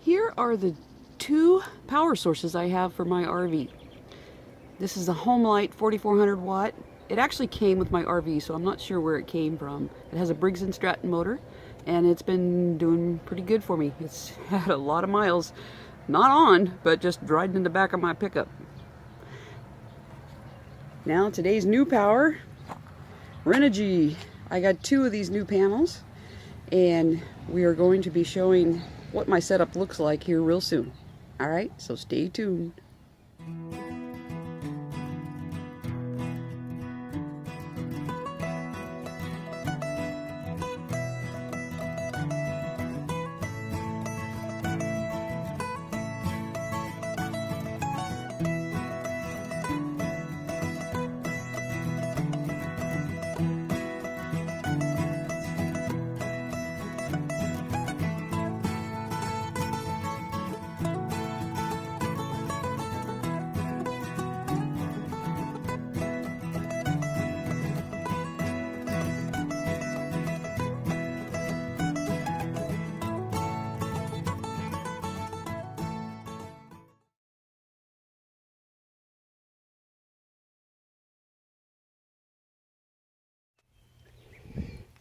Here are the two power sources I have for my RV. This is a Homelight 4400 watt. It actually came with my RV, so I'm not sure where it came from. It has a Briggs & Stratton motor, and it's been doing pretty good for me. It's had a lot of miles, not on, but just riding in the back of my pickup. Now today's new power, Renogy. I got two of these new panels, and we are going to be showing what my setup looks like here real soon. Alright, so stay tuned.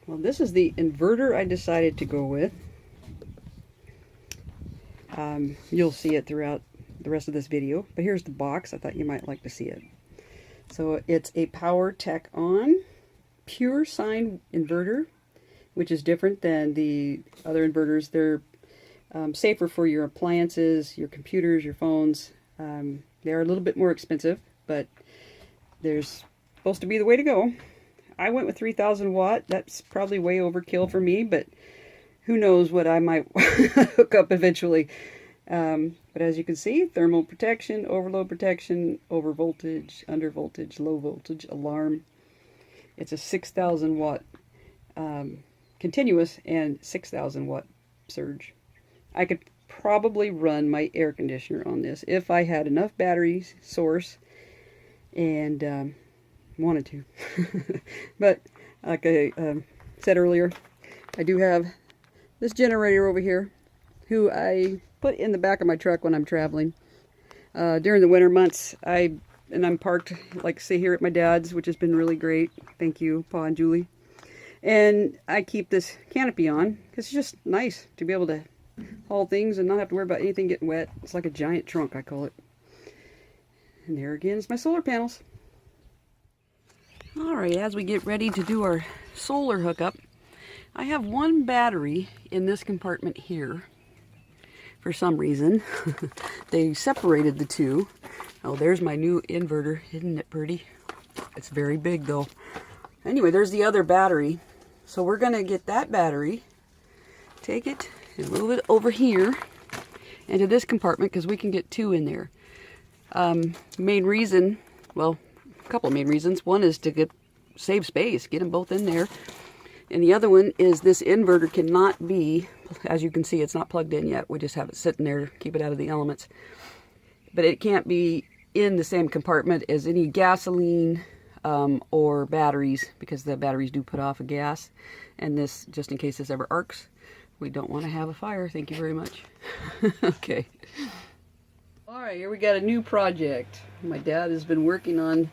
Well, this is the inverter I decided to go with. You'll see it throughout the rest of this video, but here's the box. I thought you might like to see it. So it's a Power Tech On pure sine inverter, which is different than the other inverters. They're safer for your appliances, your computers, your phones. They're a little bit more expensive, but they're supposed to be the way to go. I went with 3,000 watt. That's probably way overkill for me, but who knows what I might hook up eventually. But as you can see, thermal protection, overload protection, over voltage, under voltage, low voltage, alarm. It's a 6,000 watt continuous and 6,000 watt surge. I could probably run my air conditioner on this if I had enough battery source and wanted to. But like I said earlier, I do have this generator over here, who I put in the back of my truck when I'm traveling. During the winter months, I'm parked, like say here at my dad's, which has been really great. Thank you, Pa and Julie. And I keep this canopy on because it's just nice to be able to haul things and not have to worry about anything getting wet. It's like a giant trunk, I call it. And there again is my solar panels. Alright, as we get ready to do our solar hookup, I have one battery in this compartment here. For some reason, they separated the two. Oh, there's my new inverter. Isn't it pretty? It's very big though. Anyway, there's the other battery. So we're going to get that battery, take it and move it over here into this compartment because we can get two in there. Main reason, well, a couple of main reasons. One is to save space, get them both in there. And the other one is this inverter cannot be, as you can see, it's not plugged in yet. We just have it sitting there, keep it out of the elements. But it can't be in the same compartment as any gasoline or batteries, because the batteries do put off a gas. And this, just in case this ever arcs, we don't want to have a fire. Thank you very much. Okay. All right, here we got a new project. My dad has been working on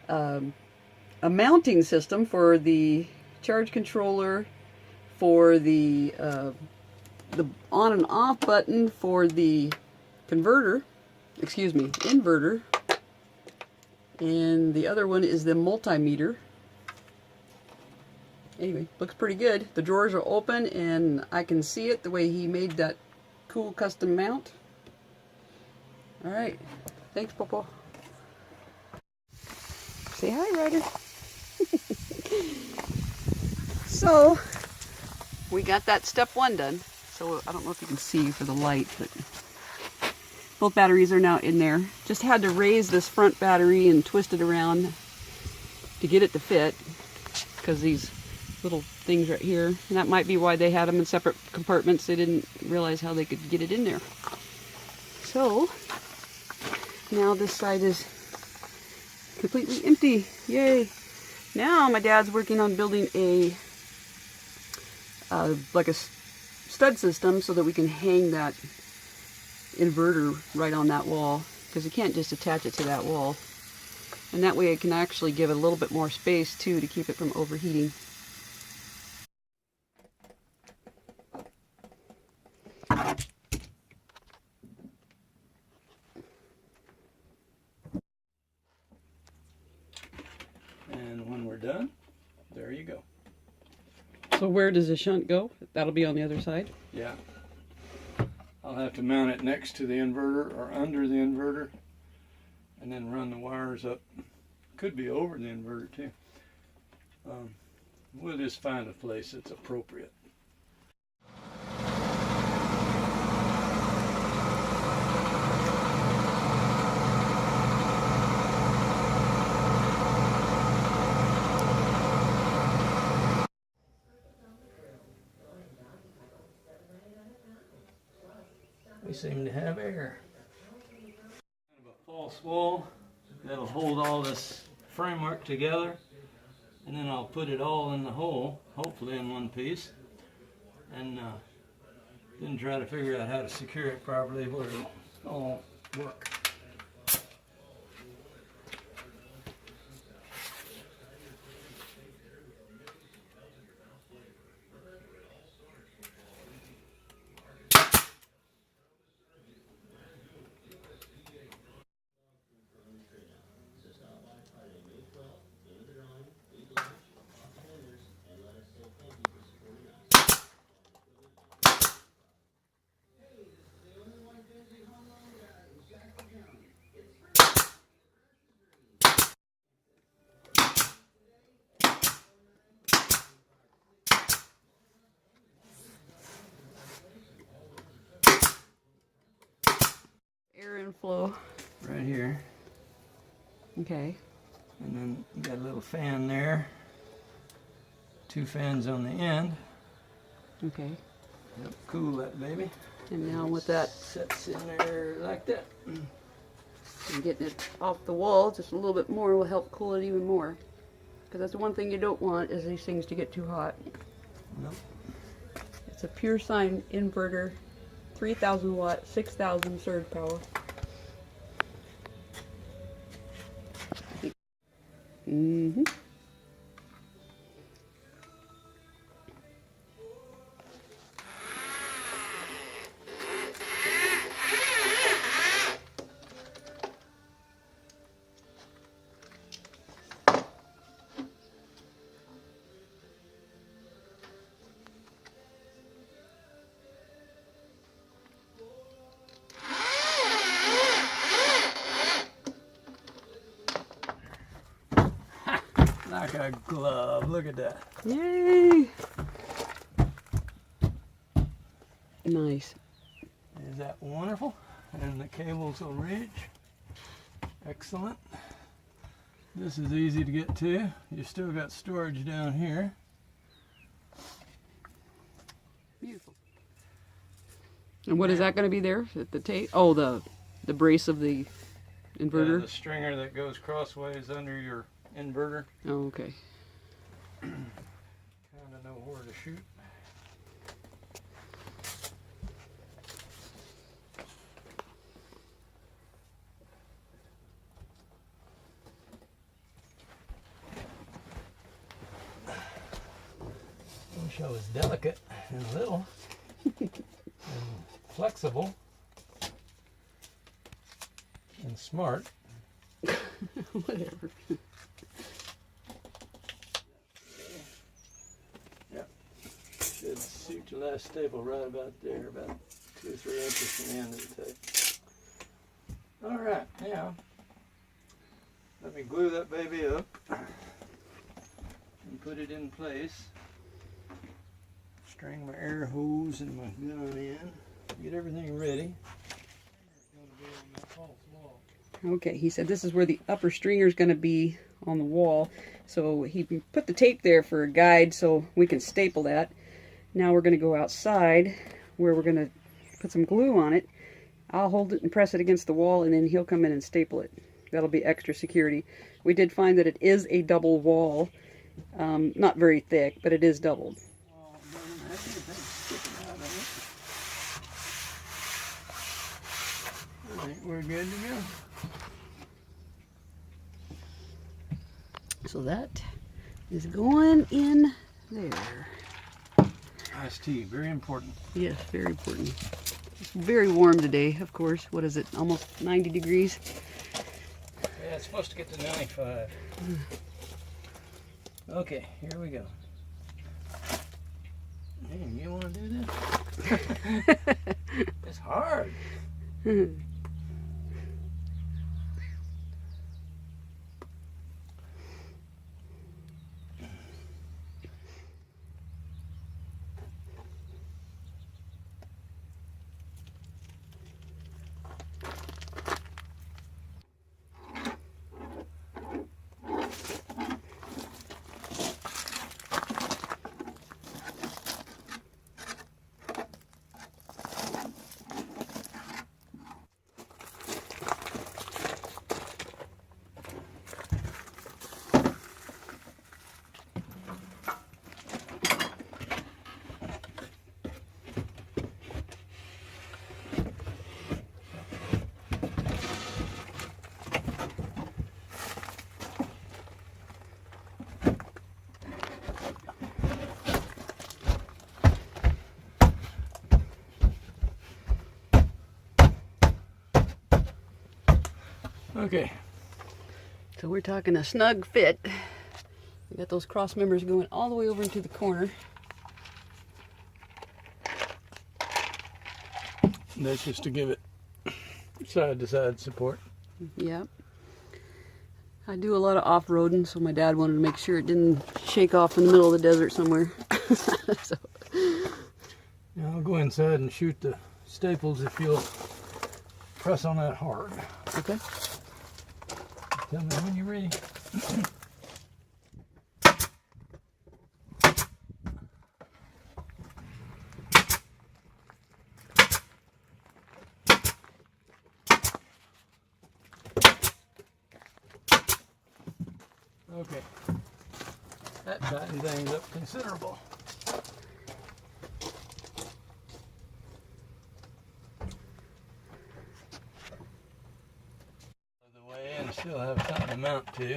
a mounting system for the charge controller, for the on and off button for the inverter, and the other one is the multimeter. Anyway, looks pretty good. The drawers are open and I can see it the way he made that cool custom mount. Alright, thanks, Popo. Say hi, Ryder. So, we got that step one done. So, I don't know if you can see for the light, but both batteries are now in there. Just had to raise this front battery and twist it around to get it to fit, because these little things right here, and that might be why they had them in separate compartments. They didn't realize how they could get it in there. So, now this side is completely empty. Yay! Now my dad's working on building a like a stud system so that we can hang that inverter right on that wall, because you can't just attach it to that wall. And that way it can actually give it a little bit more space too to keep it from overheating. And when we're done, there you go. So where does the shunt go? That'll be on the other side? Yeah. I'll have to mount it next to the inverter or under the inverter and then run the wires up. Could be over the inverter too. We'll just find a place that's appropriate. We seem to have air. Kind of a false wall that'll hold all this framework together, and then I'll put it all in the hole, hopefully in one piece, and then try to figure out how to secure it properly where it'll all work. Air inflow. Right here. Okay. And then you got a little fan there. 2 fans on the end. Okay. Help cool that baby. And now with that, Sets in there like that. and getting it off the wall just a little bit more will help cool it even more. Because that's the one thing you don't want, is these things to get too hot. Nope. It's a pure sine inverter, 3,000 watt, 6,000 surge power. Mm-hmm. Like a glove. Look at that. Yay! Nice. Is that wonderful? And the cables will reach. Excellent. This is easy to get to. You still got storage down here. Beautiful. And what is that going to be there? The tape? Oh, the brace of the inverter? The stringer that goes crossways under your inverter. Oh, okay. Kind of know where to shoot. Wish I was delicate and little and flexible and smart. Whatever. Yep. Should suit your last staple right about there, about 2 or 3 inches from the end of the tape. All right, now let me glue that baby up and put it in place. String my air hose and my gun in. Get everything ready. Okay, he said this is where the upper stringer is going to be on the wall. So he put the tape there for a guide so we can staple that. Now we're going to go outside where we're going to put some glue on it. I'll hold it and press it against the wall, and then he'll come in and staple it. That'll be extra security. We did find that it is a double wall. Not very thick, but it is doubled. think we're good to go. So that is going in there. Iced tea, very important. Yes, very important. It's very warm today, of course. What is it? Almost 90 degrees. Yeah, it's supposed to get to 95. Okay, here we go. Man, you want to do this? It's hard. Okay. So we're talking a snug fit. We got those cross members going all the way over into the corner. That's just to give it side-to-side support. Yep. I do a lot of off-roading, so my dad wanted to make sure it didn't shake off in the middle of the desert somewhere. So. Now I'll go inside and shoot the staples if you'll press on that hard. Okay. Tell me when you're ready. Okay. That tightened things up considerable. Still have something to mount to.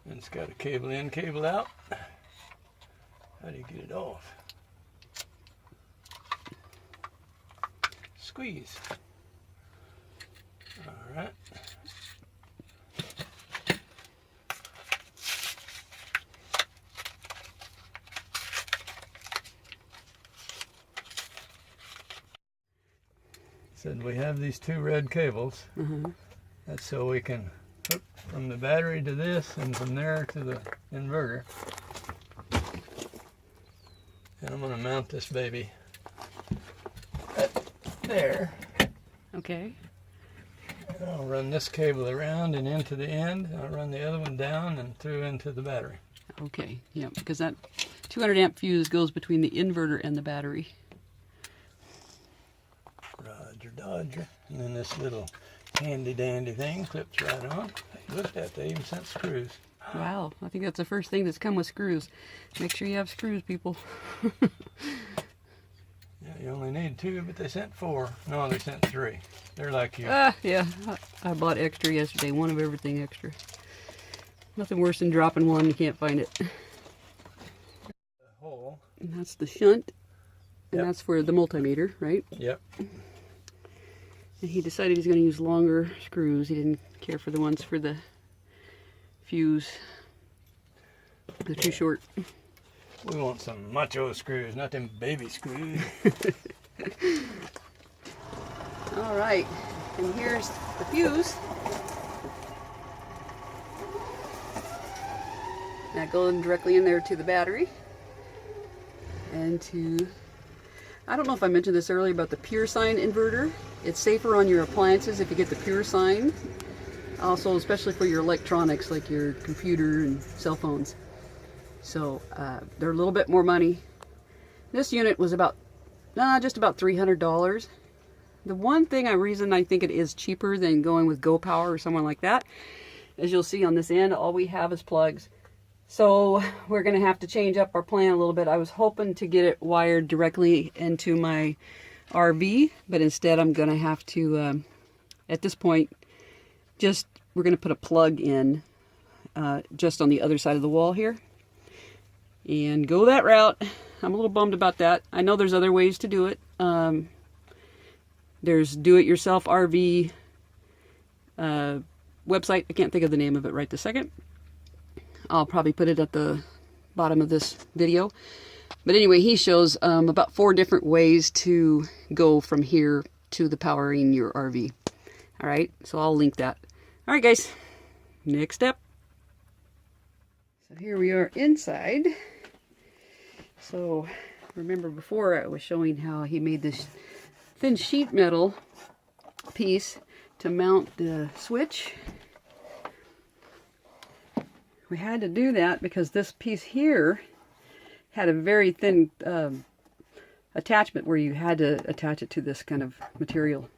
And it's got a cable in, cable out. How do you get it off? Squeeze. All right. Said we have these two red cables. That's so we can hook from the battery to this and from there to the inverter. And I'm going to mount this baby there. Okay. And I'll run this cable around and into the end. I'll run the other one down and through into the battery. Okay, yeah, because that 200 amp fuse goes between the inverter and the battery. Roger, Dodger. And then this little handy dandy thing clips right on. Hey, look at that, they even sent screws. Wow, I think that's the first thing that's come with screws. Make sure you have screws, people. Yeah, you only need 2, but they sent 4. No, they sent 3. They're like you. Yeah, I bought extra yesterday, one of everything extra. Nothing worse than dropping one, you can't find it. The hole. And that's the shunt, and Yep. that's for the multimeter, right? Yep. And he decided he's going to use longer screws. He didn't care for the ones for the fuse. They're too short. We want some macho screws, not them baby screws. All right, and here's the fuse. That goes directly in there to the battery. And to, I don't know if I mentioned this earlier about the pure sine inverter. It's safer on your appliances if you get the pure sine. Also, especially for your electronics like your computer and cell phones. So they're a little bit more money. This unit was about, just about $300. The one reason I think it is cheaper than going with Go Power or someone like that, as you'll see on this end, all we have is plugs So we're going to have to change up our plan a little bit. I was hoping to get it wired directly into my RV, but instead I'm going to have to, at this point, we're going to put a plug in just on the other side of the wall here and go that route. I'm a little bummed about that. I know there's other ways to do it. There's do-it-yourself RV website. I can't think of the name of it right this second. I'll probably put it at the bottom of this video. But anyway, he shows about 4 different ways to go from here to the powering your RV. All right, so I'll link that. All right, guys, next step. So here we are inside. So remember before I was showing how he made this thin sheet metal piece to mount the switch. We had to do that because this piece here had a very thin attachment where you had to attach it to this kind of material.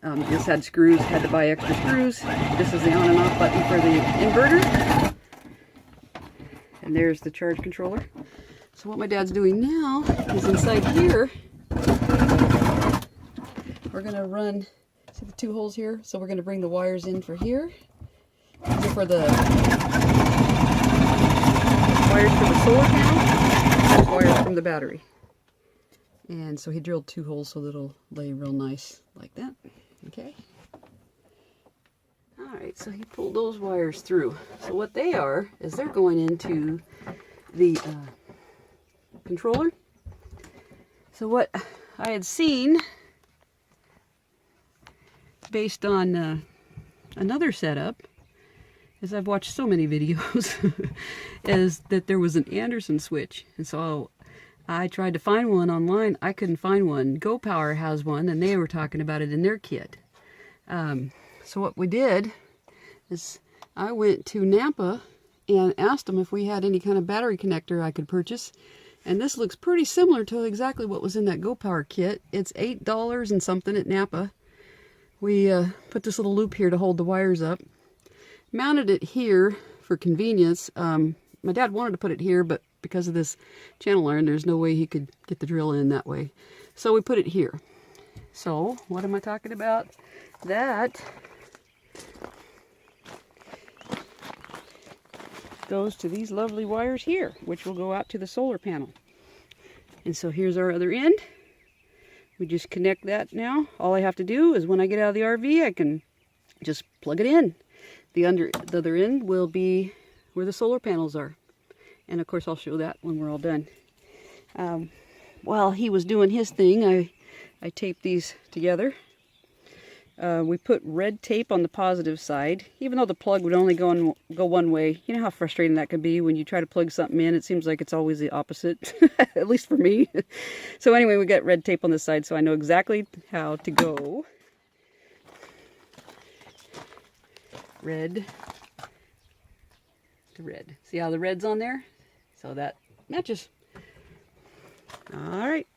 This had screws, had to buy extra screws. This is the on and off button for the inverter. And there's the charge controller. So what my dad's doing now is inside here, we're going to run, see the 2 holes here? So we're going to bring the wires in for here. These are for the wires for the solar panel, and wires from the battery. And so he drilled 2 holes so that it'll lay real nice like that. Okay. Alright, so he pulled those wires through. So what they are is they're going into the controller. So what I had seen based on another setup, as I've watched so many videos, is that there was an Anderson switch. And so I tried to find one online. I couldn't find one. Go Power has one, and they were talking about it in their kit. So what we did is I went to Nampa and asked them if we had any kind of battery connector I could purchase. And this looks pretty similar to exactly what was in that Go Power kit. It's $8 and something at Nampa. We put this little loop here to hold the wires up. Mounted it here for convenience. My dad wanted to put it here, but because of this channel iron, there's no way he could get the drill in that way. So we put it here. So what am I talking about? That goes to these lovely wires here, which will go out to the solar panel. And so here's our other end. We just connect that now. All I have to do is when I get out of the RV, I can just plug it in. The other end will be where the solar panels are. And of course I'll show that when we're all done. While he was doing his thing, I taped these together. We put red tape on the positive side, even though the plug would only go one way. You know how frustrating that can be when you try to plug something in. It seems like it's always the opposite, at least for me. So anyway, we got red tape on this side, so I know exactly how to go. Red to red. See how the red's on there? So that matches. All right.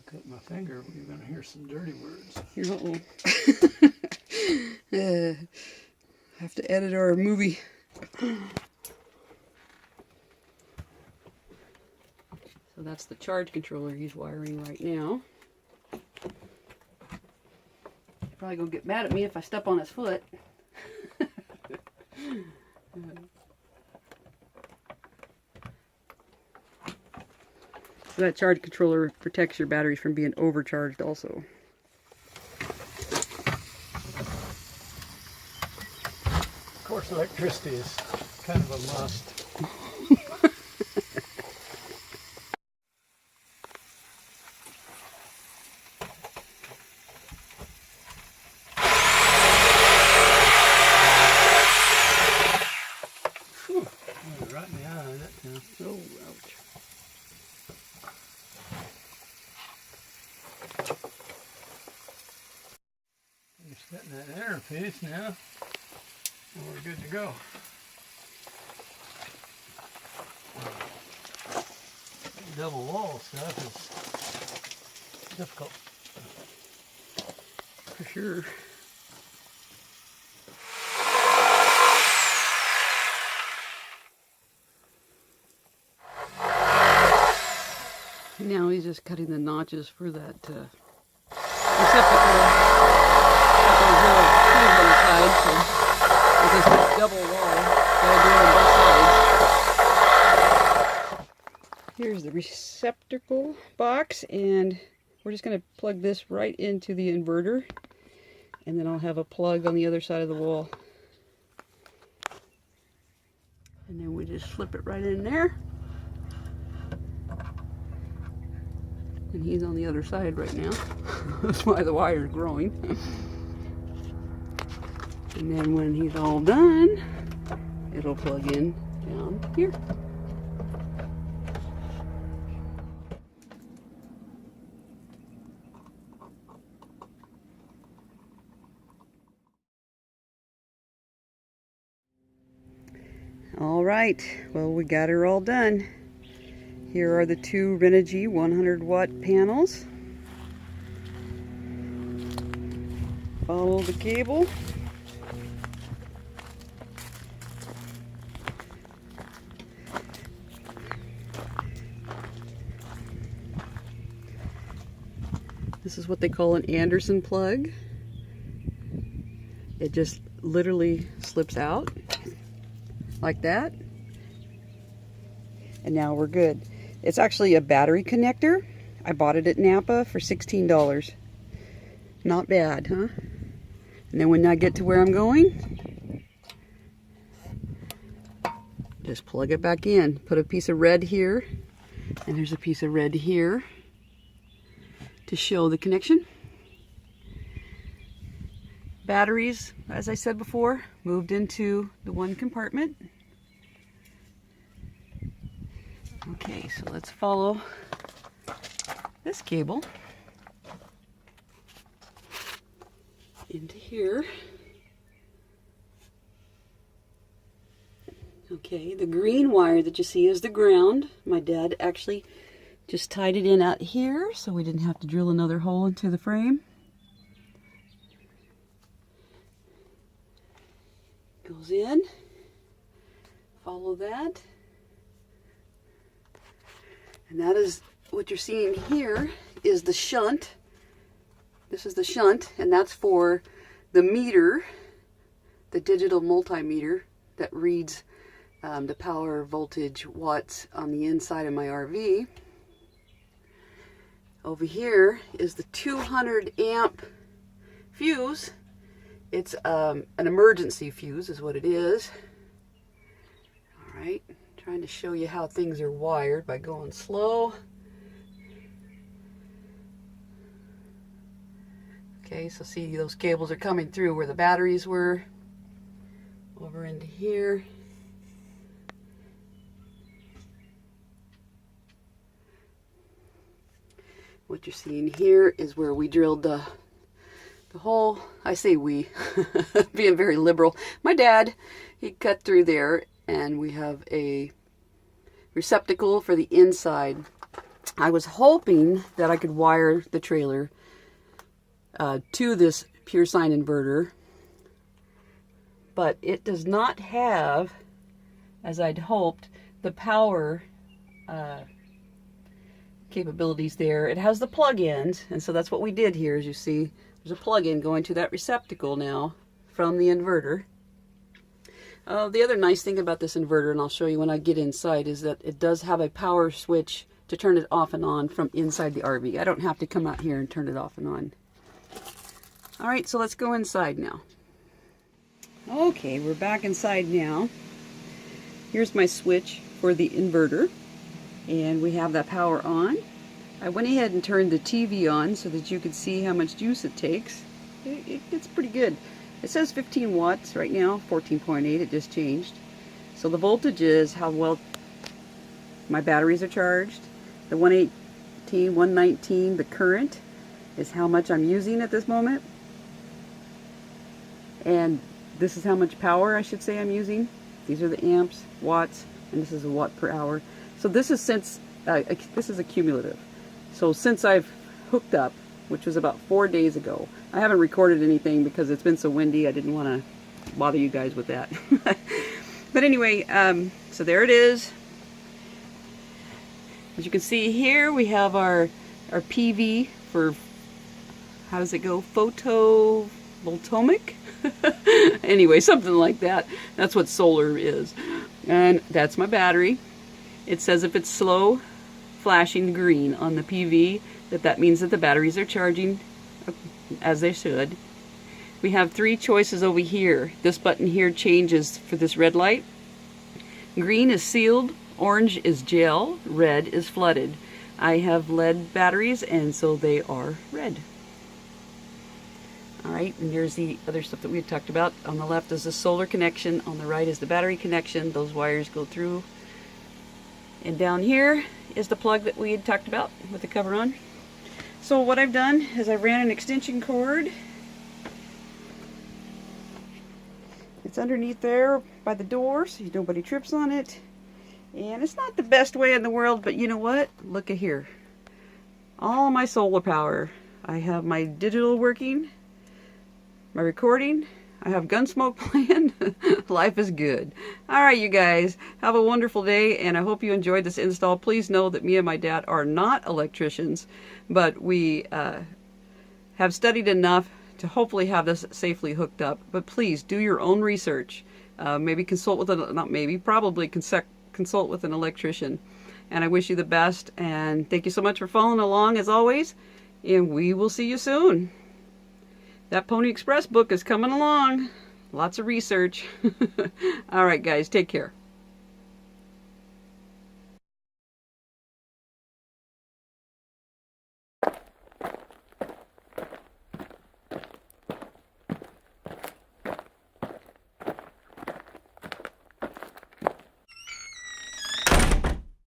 Cut my finger, you're going to hear some dirty words. Have to edit our movie. So that's the charge controller he's wiring right now. He's probably going to get mad at me if I step on his foot. So that charge controller protects your batteries from being overcharged also. Of course, electricity is kind of a must. Right in the eye, that time. Oh, ouch. There's Getting that interface now, and we're good to go. Double wall stuff is difficult. For sure. Now he's just cutting the notches for that receptacle. Got those little tubes on the side, so with this double wall, gotta do it on both sides. Here's the receptacle box, and we're just going to plug this right into the inverter, and then I'll have a plug on the other side of the wall. And then we just slip it right in there. And he's on the other side right now. That's why the wire's growing. And then when he's all done, it'll plug in down here. All right, well, we got her all done. Here are the two Renogy 100-watt panels. Follow the cable. This is what they call an Anderson plug. It just literally slips out like that. And now we're good. It's actually a battery connector. I bought it at Napa for $16. Not bad, huh? And then when I get to where I'm going, just plug it back in. Put a piece of red here, and there's a piece of red here to show the connection. Batteries, as I said before, moved into the one compartment. Okay, so let's follow this cable into here. Okay, the green wire that you see is the ground. My dad actually just tied it in out here so we didn't have to drill another hole into the frame. Goes in, follow that. And that is what you're seeing here is the shunt. This is the shunt, and that's for the meter, the digital multimeter that reads the power, voltage, watts on the inside of my RV. Over here is the 200 amp fuse. It's an emergency fuse is what it is. All right. Trying to show you how things are wired by going slow. Okay, so see those cables are coming through where the batteries were. Over into here. What you're seeing here is where we drilled the hole. I say we, being very liberal. My dad, he cut through there, and we have a receptacle for the inside. I was hoping that I could wire the trailer to this pure sine inverter, but it does not have, as I'd hoped, the power capabilities there. It has the plug-ins, and so that's what we did here. As you see, there's a plug-in going to that receptacle now from the inverter. The other nice thing about this inverter, and I'll show you when I get inside, is that it does have a power switch to turn it off and on from inside the RV. I don't have to come out here and turn it off and on. All right, so let's go inside now. Okay, we're back inside now. Here's my switch for the inverter, and we have that power on. I went ahead and turned the TV on so that you could see how much juice it takes. It's pretty good. It says 15 watts right now, 14.8, it just changed. So the voltage is how well my batteries are charged. The 118, 119, the current is how much I'm using at this moment. And this is how much power, I should say, I'm using. These are the amps, watts, and this is a watt per hour. So this is this is a cumulative. So since I've hooked up, which was about 4 days ago, I haven't recorded anything because it's been so windy. I didn't want to bother you guys with that. But anyway, so there it is. As you can see here, we have our PV for, how does it go? Photovoltaic? Anyway, something like that. That's what solar is. And that's my battery. It says if it's slow flashing green on the PV, that means that the batteries are charging as they should. We have 3 choices over here. This button here changes for this red light. Green is sealed, orange is gel, red is flooded. I have lead batteries, and so they are red. Alright, and here's the other stuff that we had talked about. On the left is the solar connection, on the right is the battery connection. Those wires go through. And down here is the plug that we had talked about with the cover on. So what I've done is I ran an extension cord. It's underneath there by the door so nobody trips on it. And it's not the best way in the world, but you know what? Look at here. All my solar power. I have my digital working, my recording, I have Gunsmoke playing. Life is good. Alright, you guys, have a wonderful day, and I hope you enjoyed this install. Please know that me and my dad are not electricians, but we have studied enough to hopefully have this safely hooked up. But please do your own research. Maybe consult with probably consult with an electrician. And I wish you the best, and thank you so much for following along as always, and we will see you soon. That Pony Express book is coming along. Lots of research. All right, guys, take care.